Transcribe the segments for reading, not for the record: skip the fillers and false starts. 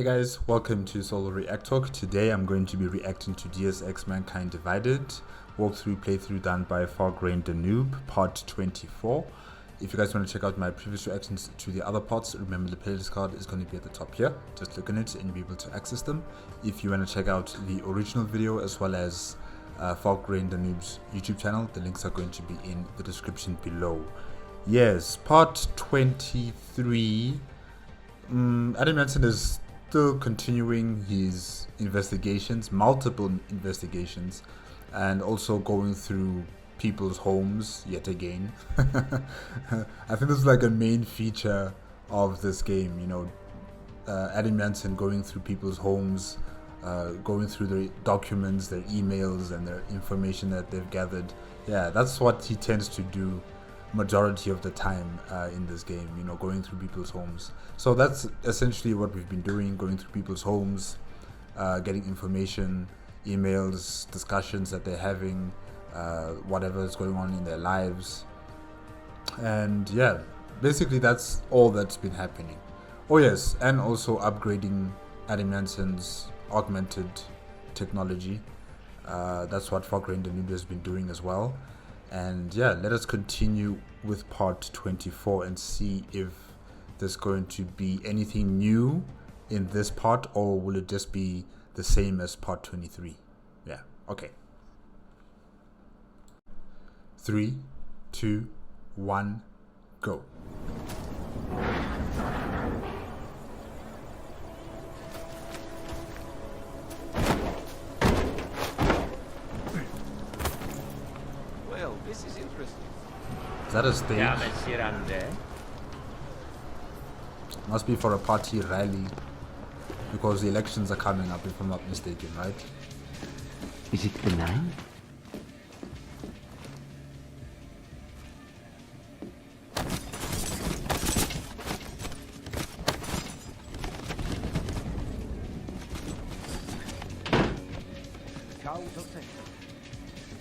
Hey guys, welcome to Solo ReacTalk. Today I'm going to be reacting to Deus Ex Mankind Divided, walkthrough playthrough done by FograinDaNoob, part 24. If you guys want to check out my previous reactions to the other parts, remember the playlist card is going to be at the top here. Just click on it and you'll be able to access them. If you want to check out the original video as well as FograinDaNoob's YouTube channel, the links are going to be in the description below. Yes, part 23. Adam Jansen is still continuing his investigations, multiple investigations, and also going through people's homes yet again. I think this is like a main feature of this game, you know, Adam Jansen going through people's homes, going through their documents, their emails, and their information that they've gathered. Yeah, that's what he tends to do majority of the time in this game, you know, going through people's homes. So that's essentially what we've been doing, going through people's homes, getting information, emails, discussions that they're having, whatever is going on in their lives. And yeah, basically that's all that's been happening. Oh yes, and also upgrading Adam Jansen's augmented technology. That's what FograinDaNoob has been doing as well. And yeah, let us continue with part 24 and see if there's going to be anything new in this part, or will it just be the same as part 23? Yeah, okay. 3, 2, 1, go. This is interesting. Is that a stage? Yeah, Monsieur Ande. Must be for a party rally, because the elections are coming up, if I'm not mistaken, right? Is it the nine?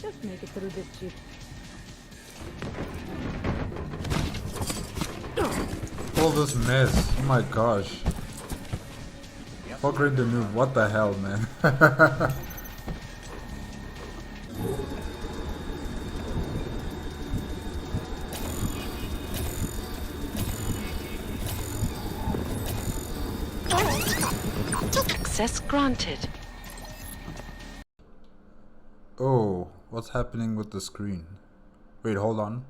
Just make it through this shit. All this mess, oh my gosh. FograinDaNoob, what the hell, man? Access granted. Oh, what's happening with the screen? Wait, hold on.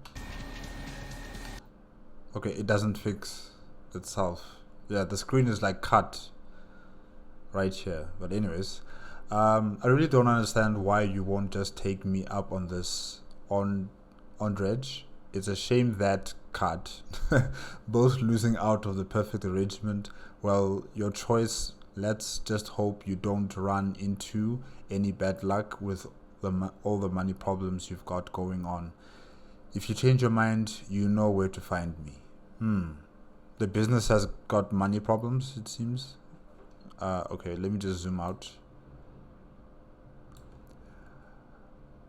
Okay, it doesn't fix itself. Yeah, the screen is like cut right here. But anyways, I really don't understand why you won't just take me up on this on Dredge. It's a shame that cut. Both losing out of the perfect arrangement. Well, your choice. Let's just hope you don't run into any bad luck with all the money problems you've got going on. If you change your mind, you know where to find me. The business has got money problems, it seems. Okay, let me just zoom out.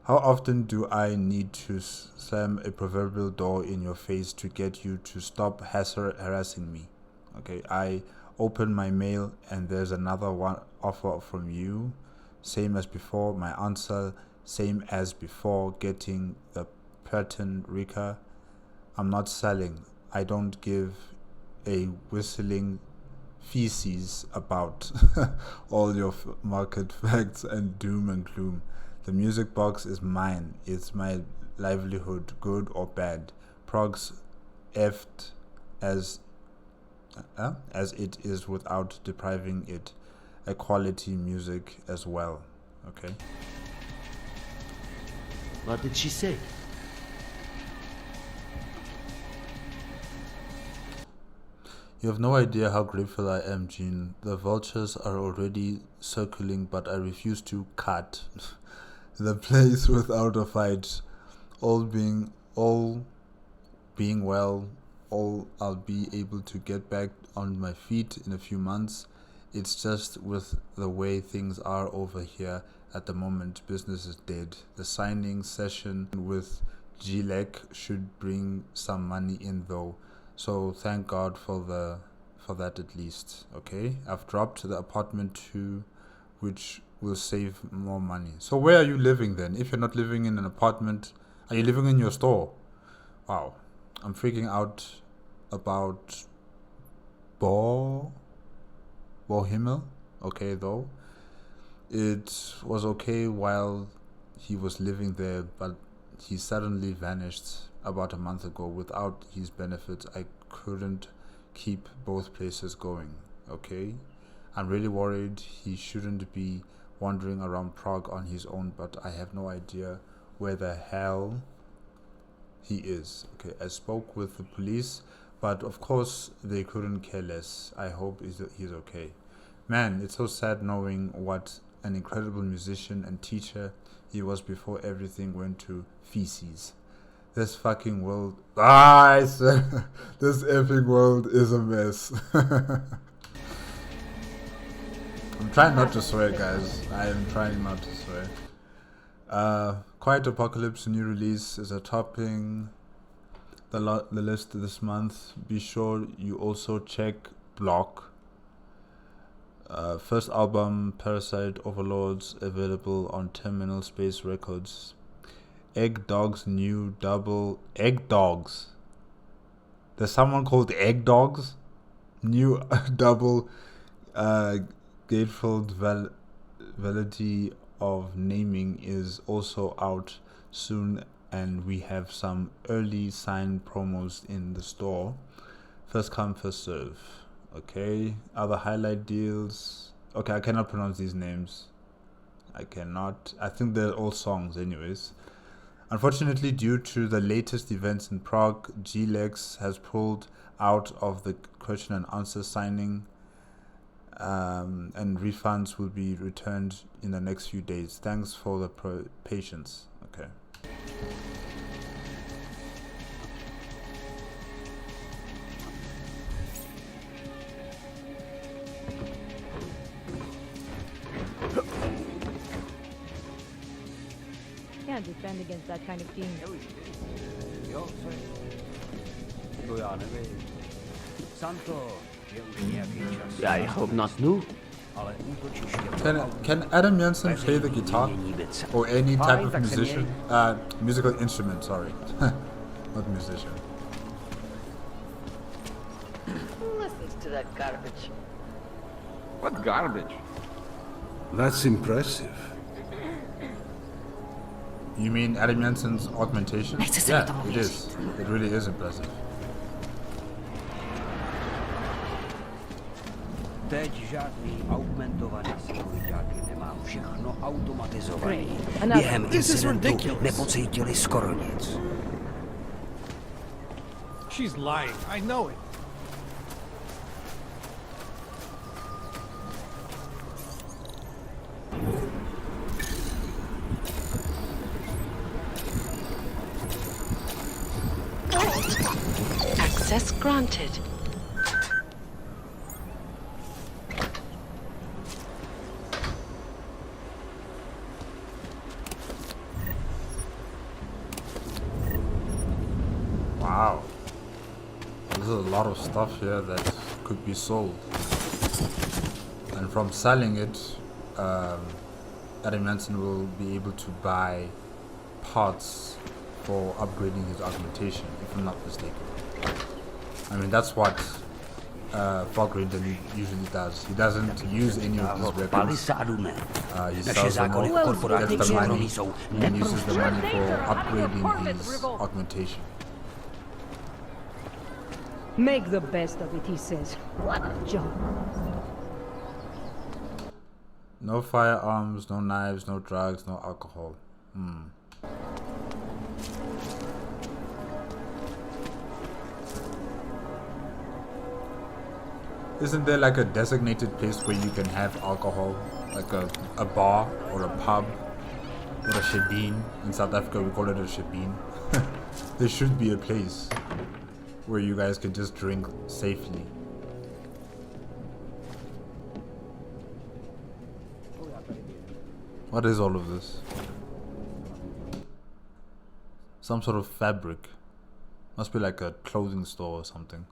How often do I need to slam a proverbial door in your face to get you to stop harassing me? Okay, I open my mail and there's another one offer from you. Same as before, my answer, same as before, getting the pattern Rika. I'm not selling. I don't give a whistling feces about all your market facts and doom and gloom. The music box is mine. It's my livelihood, good or bad. Progs effed as it is without depriving it a quality music as well. Okay. What did she say? You have no idea how grateful I am, Jean. The vultures are already circling, but I refuse to cut the place without a fight. All being well, I'll be able to get back on my feet in a few months. It's just with the way things are over here at the moment, business is dead. The signing session with Gilek should bring some money in though. So thank God for for that at least. Okay, I've dropped the apartment too, which will save more money. So where are you living then? If you're not living in an apartment, are you living in your store? Wow, I'm freaking out about Bohimmel. Okay, though it was okay while he was living there, but he suddenly vanished about a month ago. Without his benefits, I couldn't keep both places going. Okay, I'm really worried. He shouldn't be wandering around Prague on his own, but I have no idea where the hell he is. Okay, I spoke with the police, but of course they couldn't care less. I hope he's okay. Man, it's so sad knowing what an incredible musician and teacher he was before everything went to feces. This fucking world, I said, this epic world is a mess. I'm trying not to swear, guys. I am trying not to swear. Quiet Apocalypse new release is a topping the list this month. Be sure you also check Block. First album Parasite Overlords available on Terminal Space Records. Egg Dogs new double Egg Dogs. There's someone called Egg Dogs. New double gatefold validity of naming is also out soon, and we have some early signed promos in the store. First come, first serve. Okay, other highlight deals. Okay, I cannot pronounce these names. I cannot. I think they're all songs anyways. Unfortunately, due to the latest events in Prague, G-Lex has pulled out of the question and answer signing, and refunds will be returned in the next few days. Thanks for the patience. Okay. Can't defend against that kind of team. I hope not, no. Can Adam Jensen play the guitar or any type of musical instrument? Sorry, not musician. Who listens to that garbage? What garbage? That's impressive. You mean Adam Jensen's augmentation? Yeah, it is. It really is impressive. Teď žádný augmentovaný sekuritáky nemám, všechno automatizované. Během incidentu nepocítili skoro nic. She's lying, I know it. Access granted. Wow. There's a lot of stuff here that could be sold. And from selling it, Adam Jensen will be able to buy parts for upgrading his augmentation, if I'm not mistaken. I mean, that's what FograinDaNoob usually does. He doesn't use any of these weapons. He sells them off, gets the money, and uses the money for upgrading his augmentation. Make the best of it, he says. What a job. No firearms, no knives, no drugs, no alcohol. Isn't there like a designated place where you can have alcohol? Like a bar or a pub or a shebeen? In South Africa we call it a shebeen. There should be a place where you guys can just drink safely. What is all of this? Some sort of fabric. Must be like a clothing store or something.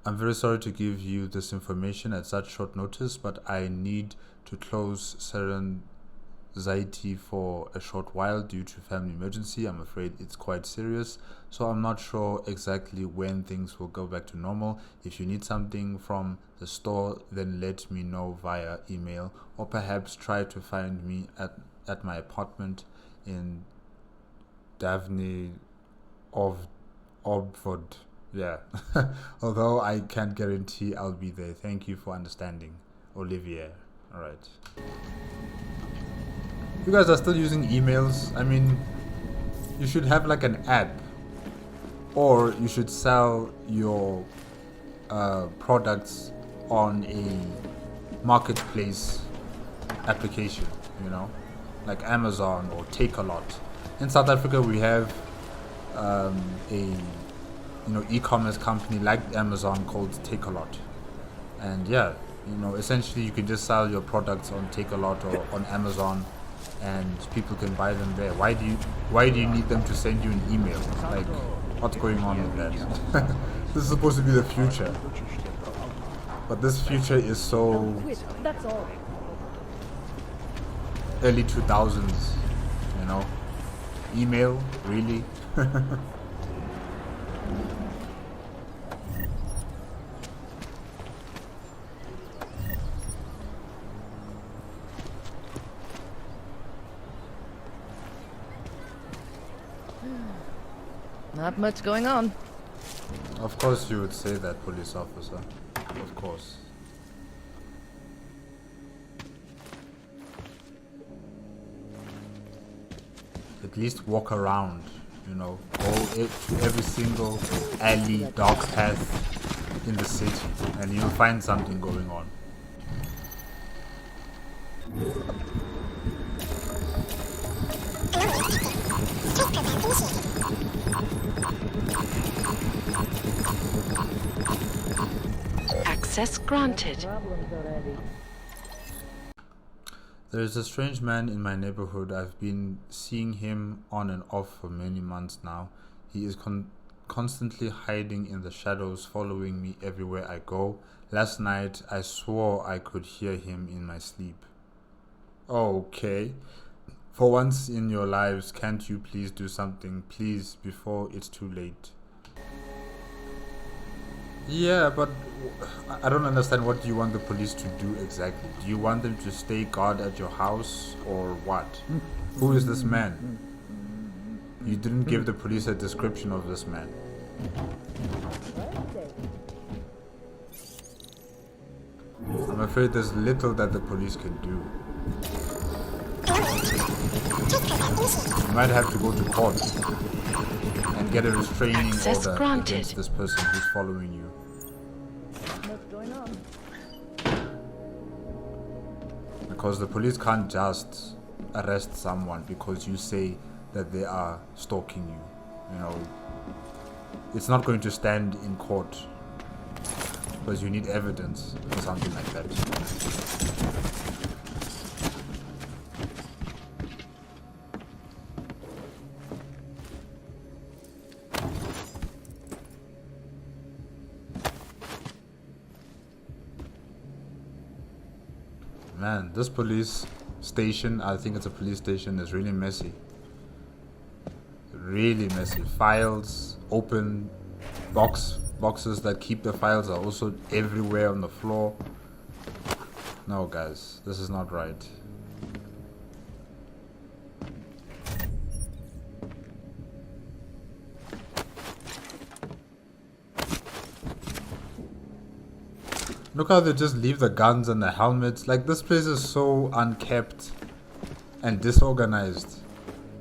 I'm very sorry to give you this information at such short notice, but I need to close Serenity for a short while due to family emergency. I'm afraid it's quite serious, so I'm not sure exactly when things will go back to normal. If you need something from the store, then let me know via email, or perhaps try to find me at my apartment in Daphne of Obford. Yeah. Although I can't guarantee I'll be there. Thank you for understanding. Olivier. Alright. You guys are still using emails? I mean, you should have like an app, or you should sell your products on a marketplace application, you know, like Amazon or Takealot. In South Africa, we have a e-commerce company like Amazon called Takealot, and yeah, essentially you can just sell your products on Takealot or on Amazon, and people can buy them there. Why do you need them to send you an email? Like, what's going on with that? This is supposed to be the future, but this future is so That's all. early 2000s, email, really? Not much going on. Of course you would say that, police officer. Of course. At least walk around, go to every single alley, dark path in the city, and you'll find something going on. Access granted. There is a strange man in my neighborhood. I've been seeing him on and off for many months now. He is constantly hiding in the shadows, following me everywhere I go. Last night, I swore I could hear him in my sleep. Okay. For once in your lives, can't you please do something, please, before it's too late? Yeah, but I don't understand. What do you want the police to do exactly? Do you want them to stay guard at your house or what? Who is this man? You didn't give the police a description of this man. I'm afraid there's little that the police can do. You might have to go to court and get a restraining order against this person who's following you. What's going on? Because the police can't just arrest someone because you say that they are stalking you. It's not going to stand in court because you need evidence for something like that. Man, this police station, I think it's a police station, is really messy. Really messy. Files, open boxes that keep the files are also everywhere on the floor. No, guys, this is not right. Look how they just leave the guns and the helmets. Like, this place is so unkept and disorganized.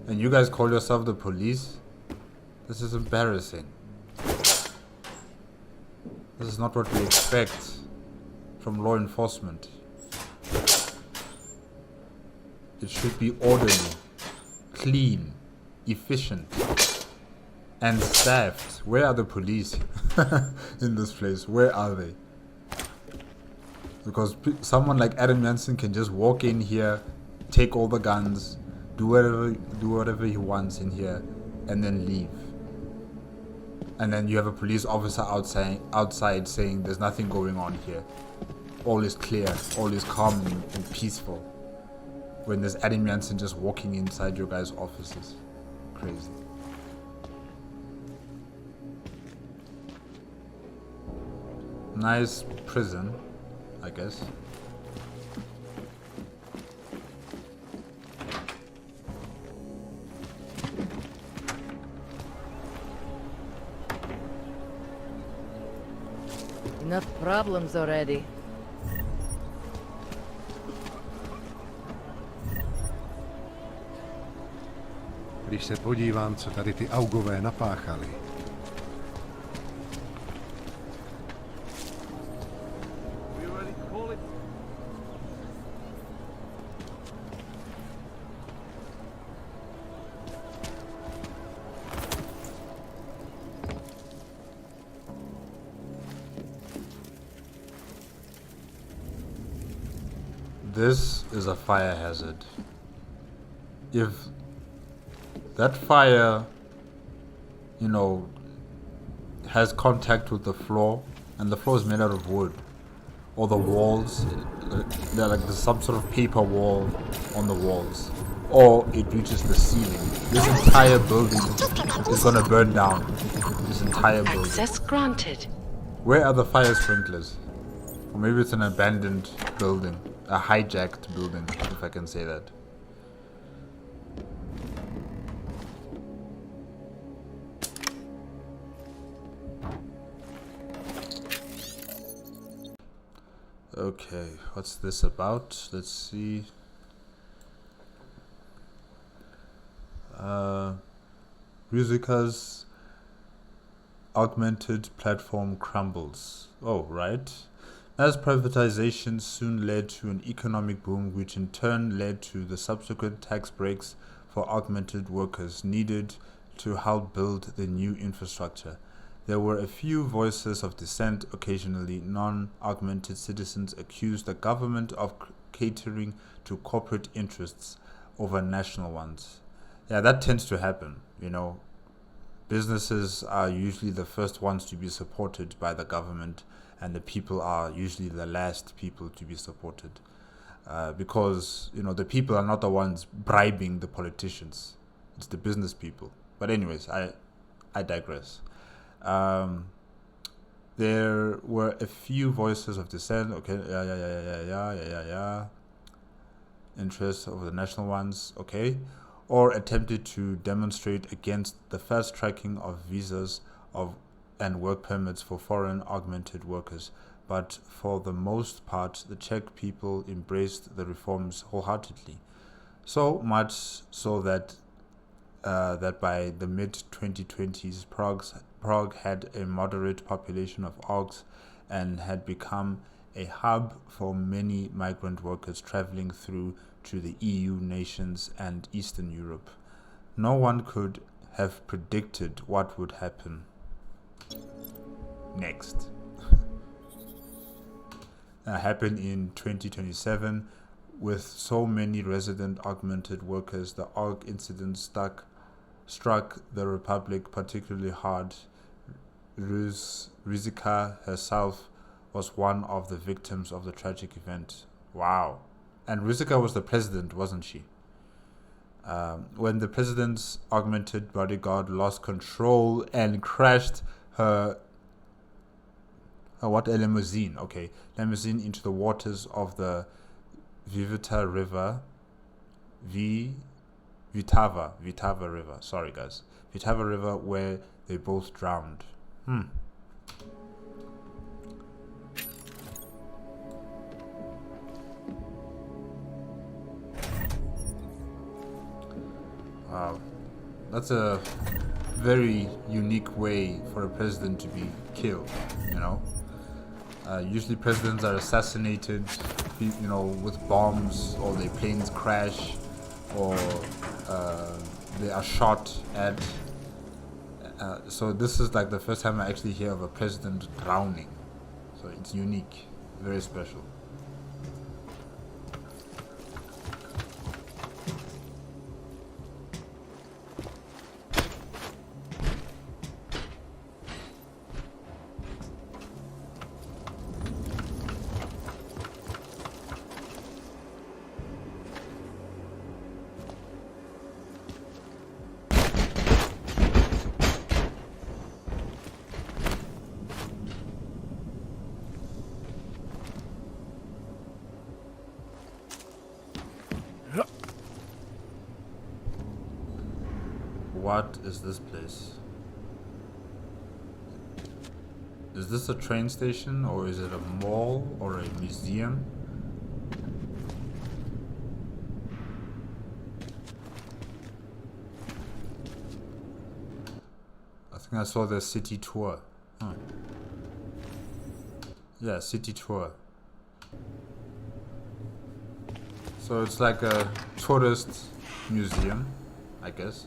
And you guys call yourself the police? This is embarrassing. This is not what we expect from law enforcement. It should be orderly, clean, efficient, and staffed. Where are the police in this place? Where are they? Because someone like Adam Jansen can just walk in here, take all the guns, do whatever he wants in here, and then leave. And then you have a police officer outside saying there's nothing going on here. All is clear, all is calm and peaceful. When there's Adam Jansen just walking inside your guys' offices. Crazy. Nice prison, I guess. Enough problems already. Když se podívám, co tady ty augové napáchali. This is a fire hazard. If that fire, you know, has contact with the floor, and the floor is made out of wood, or the walls, they're like some sort of paper wall on the walls, or it reaches the ceiling, this entire building is gonna burn down. This entire building. Access granted. Where are the fire sprinklers? Or maybe it's an abandoned building. A hijacked building, if I can say that. Okay, what's this about? Let's see. Ruzica's augmented platform crumbles. Oh, right. As privatization soon led to an economic boom, which in turn led to the subsequent tax breaks for augmented workers needed to help build the new infrastructure. There were a few voices of dissent. Occasionally, non-augmented citizens accused the government of catering to corporate interests over national ones. Yeah, that tends to happen, you know. Businesses are usually the first ones to be supported by the government, and the people are usually the last people to be supported, because, you know, the people are not the ones bribing the politicians. It's the business people. But anyways, I digress. There were a few voices of dissent. Okay, yeah. Interests of the national ones. Okay, or attempted to demonstrate against the fast tracking of visas and work permits for foreign augmented workers, but for the most part, the Czech people embraced the reforms wholeheartedly. So much so that by the mid-2020s, Prague had a moderate population of Augs and had become a hub for many migrant workers traveling through to the EU nations and Eastern Europe. No one could have predicted what would happen next. Happen in 2027 with so many resident augmented workers. The AUG incident struck the Republic particularly hard. Ruzica herself was one of the victims of the tragic event. Wow. And Ruzica was the president, wasn't she? When the president's augmented bodyguard lost control and crashed her limousine into the waters of the Vivita River, Vitava River. Sorry, guys, Vitava River, where they both drowned. Wow, that's a very unique way for a president to be killed, you know. Usually presidents are assassinated, you know, with bombs, or their planes crash, or they are shot at. So this is like the first time I actually hear of a president drowning. So it's unique, very special. what is this place? Is this a train station, or is it a mall or a museum? I think I saw the city tour. Huh. Yeah, city tour. So it's like a tourist museum, I guess.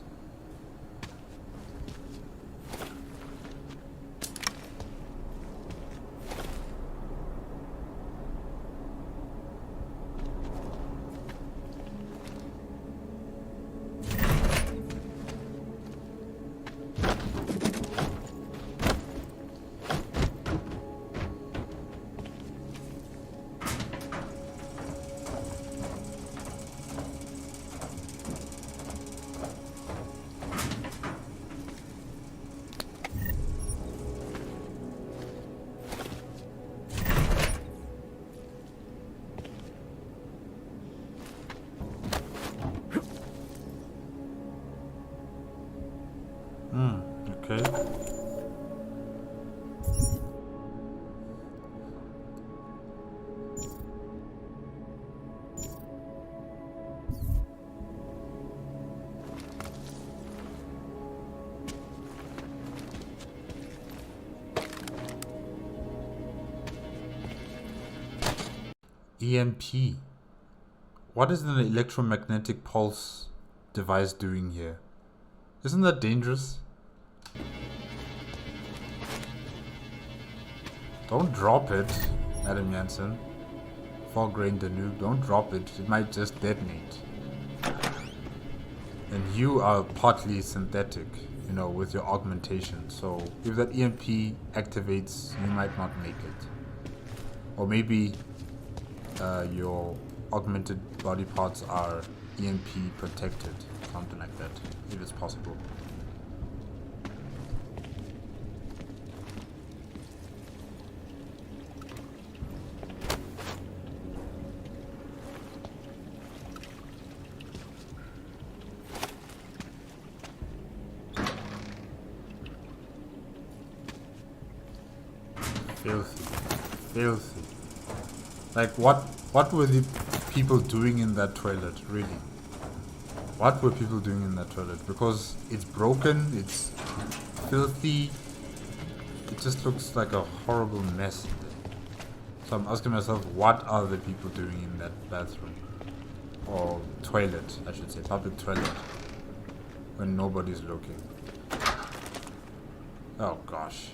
Okay. EMP. What is an electromagnetic pulse device doing here? Isn't that dangerous? Don't drop it, Adam Jansen. FograinDaNoob, don't drop it. It might just detonate. And you are partly synthetic, you know, with your augmentation. So if that EMP activates, you might not make it. Or maybe your augmented body parts are EMP protected, something like that, if it's possible. Filthy. Like what were the people doing in that toilet, really? What were people doing in that toilet? Because it's broken, it's filthy, it just looks like a horrible mess in there. So I'm asking myself, what are the people doing in that bathroom? Or toilet, I should say, public toilet, when nobody's looking. Oh gosh.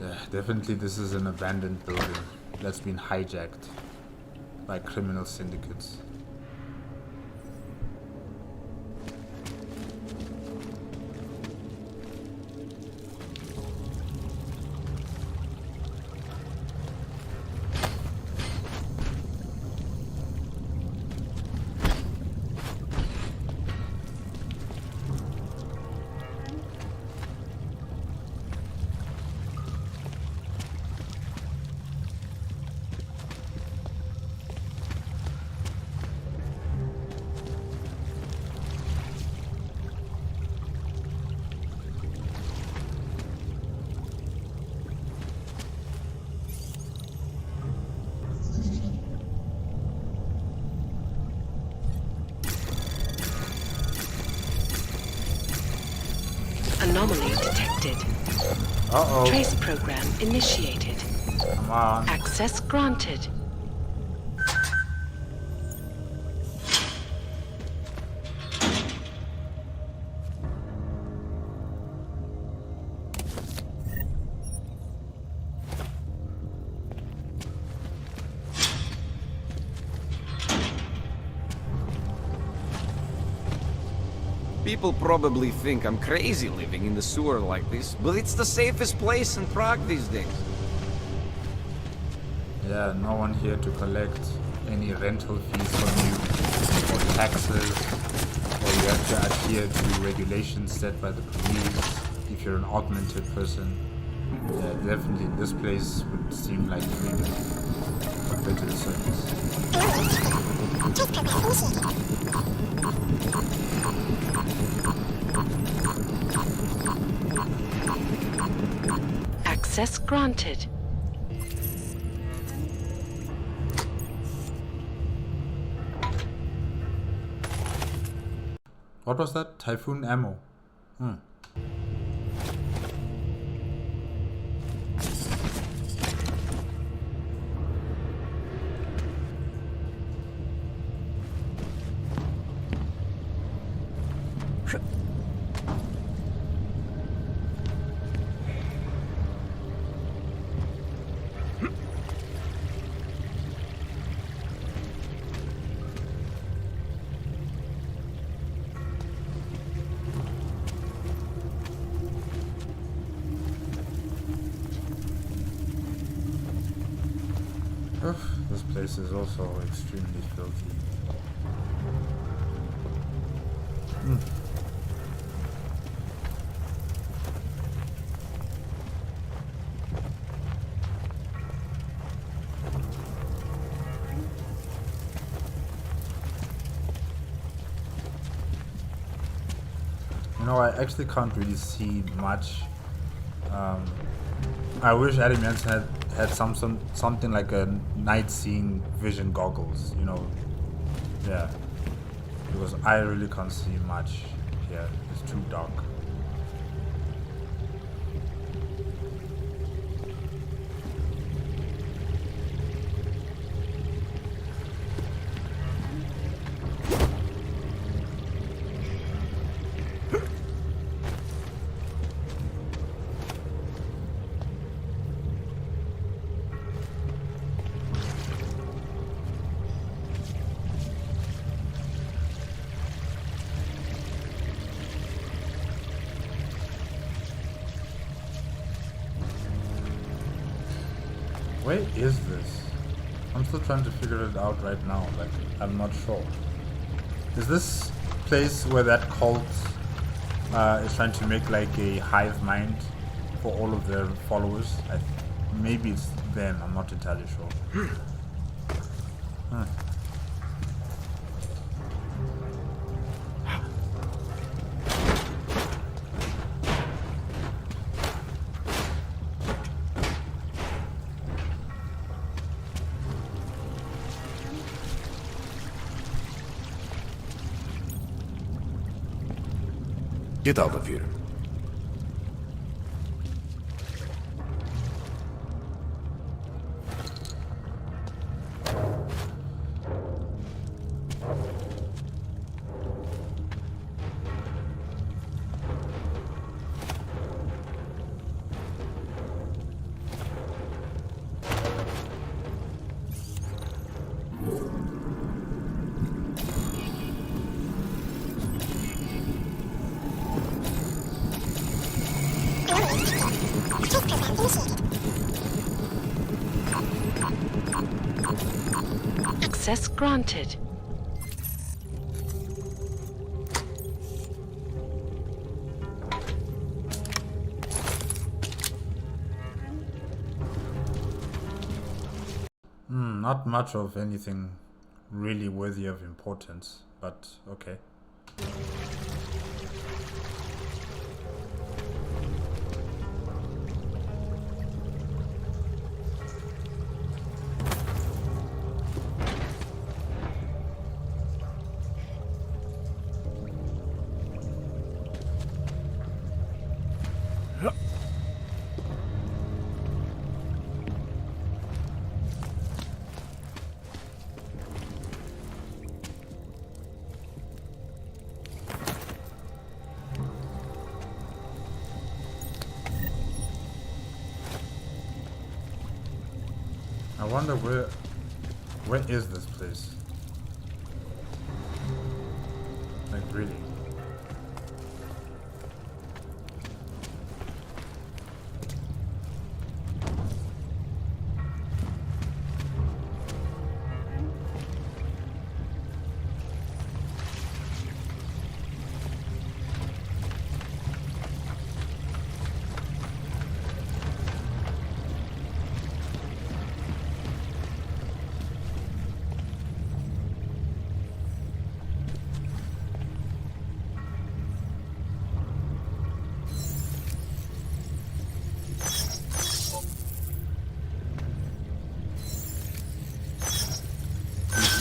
Yeah, definitely this is an abandoned building that's been hijacked by criminal syndicates. Anomaly detected. Uh-oh. Trace program initiated. Come on. Access granted. People probably think I'm crazy living in the sewer like this, but it's the safest place in Prague these days. Yeah, no one here to collect any rental fees from you, or taxes, or you have to adhere to regulations set by the police if you're an augmented person. Yeah, definitely this place would seem like a better service. Access granted. What was that? Typhoon ammo. This place is also extremely filthy. You know, I actually can't really see much. I wish Adam Jensen had something like a night seeing vision goggles, you know. Yeah, because I really can't see much here. It's too dark. Where is this? I'm still trying to figure it out right now. Like, I'm not sure. Is this place where that cult is trying to make like a hive mind for all of their followers? Maybe it's them. I'm not entirely sure. Get out of here. Access granted. Not much of anything really worthy of importance, but okay. I wonder where is this place? Like, really?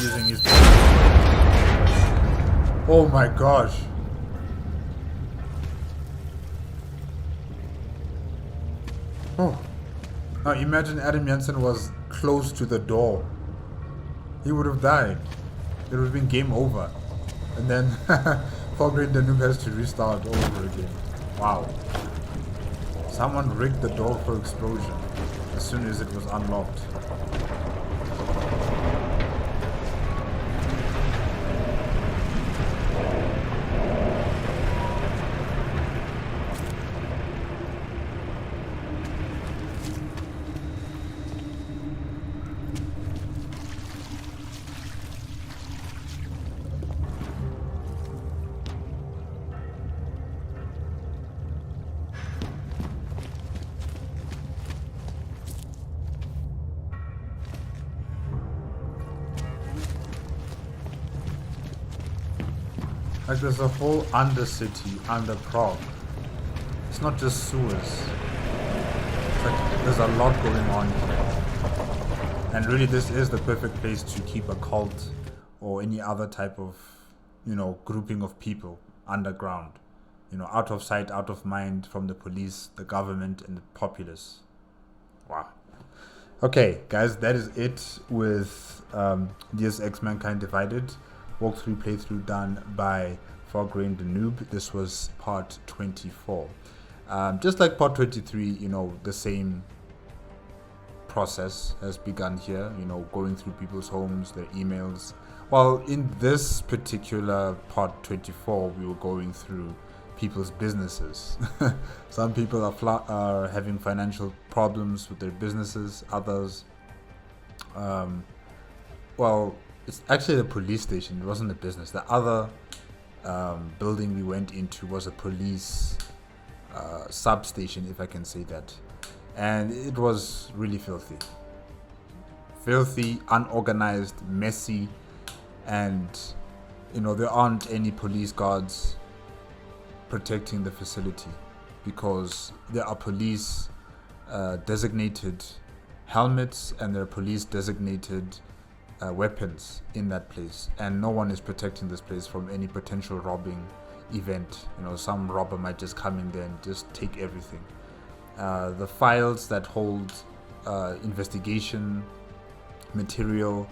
using his... Oh my gosh. Oh. Now imagine Adam Jansen was close to the door. He would have died. It would have been game over. And then FograinDaNoob has to restart all over again. Wow. Someone rigged the door for explosion as soon as it was unlocked. Like there's a whole Undercity under Prague. It's not just sewers. It's like there's a lot going on here. And really this is the perfect place to keep a cult or any other type of, you know, grouping of people underground. You know, out of sight, out of mind from the police, the government and the populace. Wow. Okay, guys, that is it with Deus Ex Mankind Divided. Walkthrough playthrough done by FograinDaNoob. This was part 24. Just like part 23, you know, the same process has begun here, you know, going through people's homes, their emails. Well, in this particular part 24, we were going through people's businesses. Some people are having financial problems with their businesses, others, well, it's actually the police station. It wasn't a business. The other building we went into was a police substation, if I can say that. And it was really filthy. Filthy, unorganized, messy. And, you know, there aren't any police guards protecting the facility because there are police designated helmets and there are police designated weapons in that place, and no one is protecting this place from any potential robbing event. You know, some robber might just come in there and just take everything. The files that hold investigation material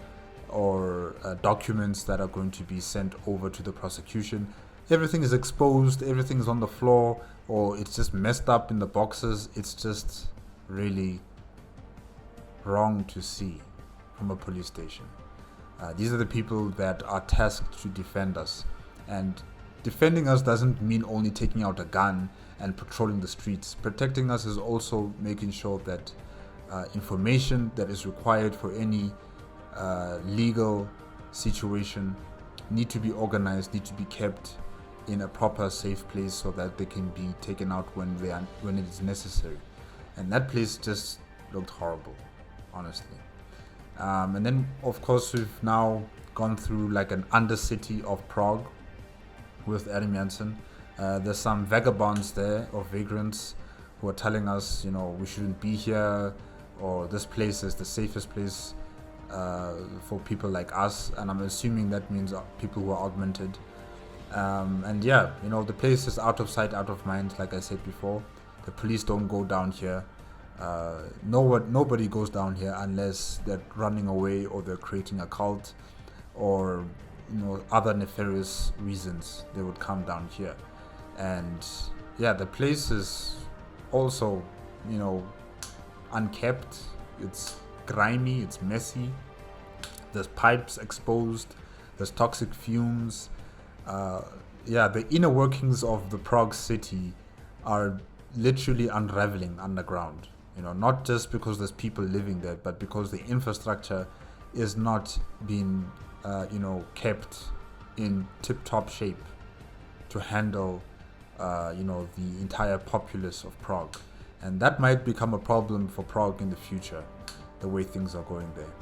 or documents that are going to be sent over to the prosecution, everything is exposed, everything is on the floor, or it's just messed up in the boxes. It's just really wrong to see from a police station. These are the people that are tasked to defend us, and defending us doesn't mean only taking out a gun and patrolling the streets. Protecting us is also making sure that information that is required for any legal situation need to be organized, need to be kept in a proper safe place so that they can be taken out when it is necessary. And that place just looked horrible, honestly. And then of course we've now gone through like an Undercity of Prague with Adam Jansen. There's some vagabonds there, or vagrants, who are telling us, you know, we shouldn't be here, or this place is the safest place for people like us. And I'm assuming that means people who are augmented. And yeah, you know, the place is out of sight, out of mind, like I said before. The police don't go down here. Nobody goes down here unless they're running away or they're creating a cult or, you know, other nefarious reasons they would come down here. And yeah, the place is also, you know, unkept. It's grimy, it's messy. There's pipes exposed, there's toxic fumes. Yeah, the inner workings of the Prague city are literally unraveling underground. You know, not just because there's people living there, but because the infrastructure is not being, you know, kept in tip-top shape to handle, you know, the entire populace of Prague. And that might become a problem for Prague in the future, the way things are going there.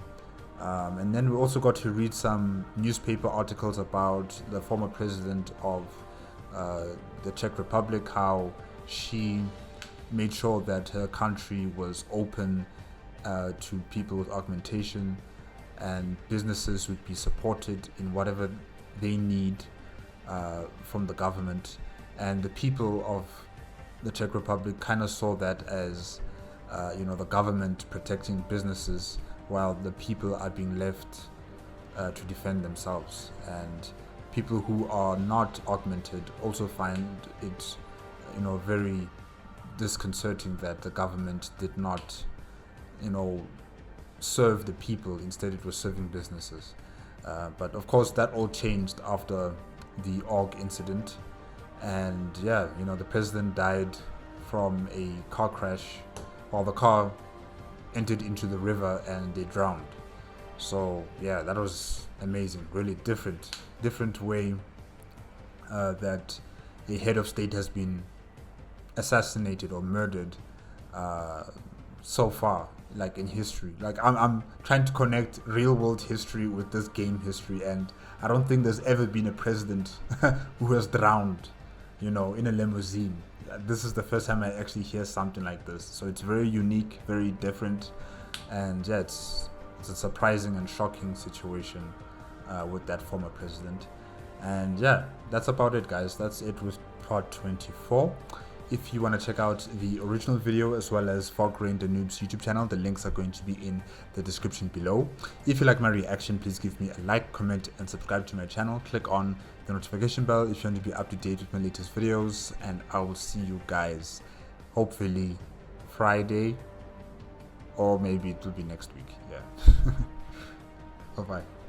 And then we also got to read some newspaper articles about the former president of the Czech Republic, how she made sure that her country was open to people with augmentation. and businesses would be supported in whatever they need from the government, and the people of the Czech Republic kind of saw that as the government protecting businesses while the people are being left to defend themselves. And people who are not augmented also find it very disconcerting that the government did not serve the people, instead it was serving businesses. But of course that all changed after the AUG incident, and the president died from a car crash while the car entered into the river and they drowned. So that was amazing. Really different way that a head of state has been assassinated or murdered so far, like in history. Like I'm trying to connect real world history with this game history, and I don't think there's ever been a president who has drowned in a limousine. This is the first time I actually hear something like this, so it's very unique, very different, and it's a surprising and shocking situation with that former president. And that's about it, guys. That's it with part 24. If you want to check out the original video as well as FograinDaNoob's YouTube channel, the links are going to be in the description below. If you like my reaction, please give me a like, comment, and subscribe to my channel. Click on the notification bell if you want to be up to date with my latest videos, and I will see you guys hopefully Friday, or maybe it will be next week. Bye bye.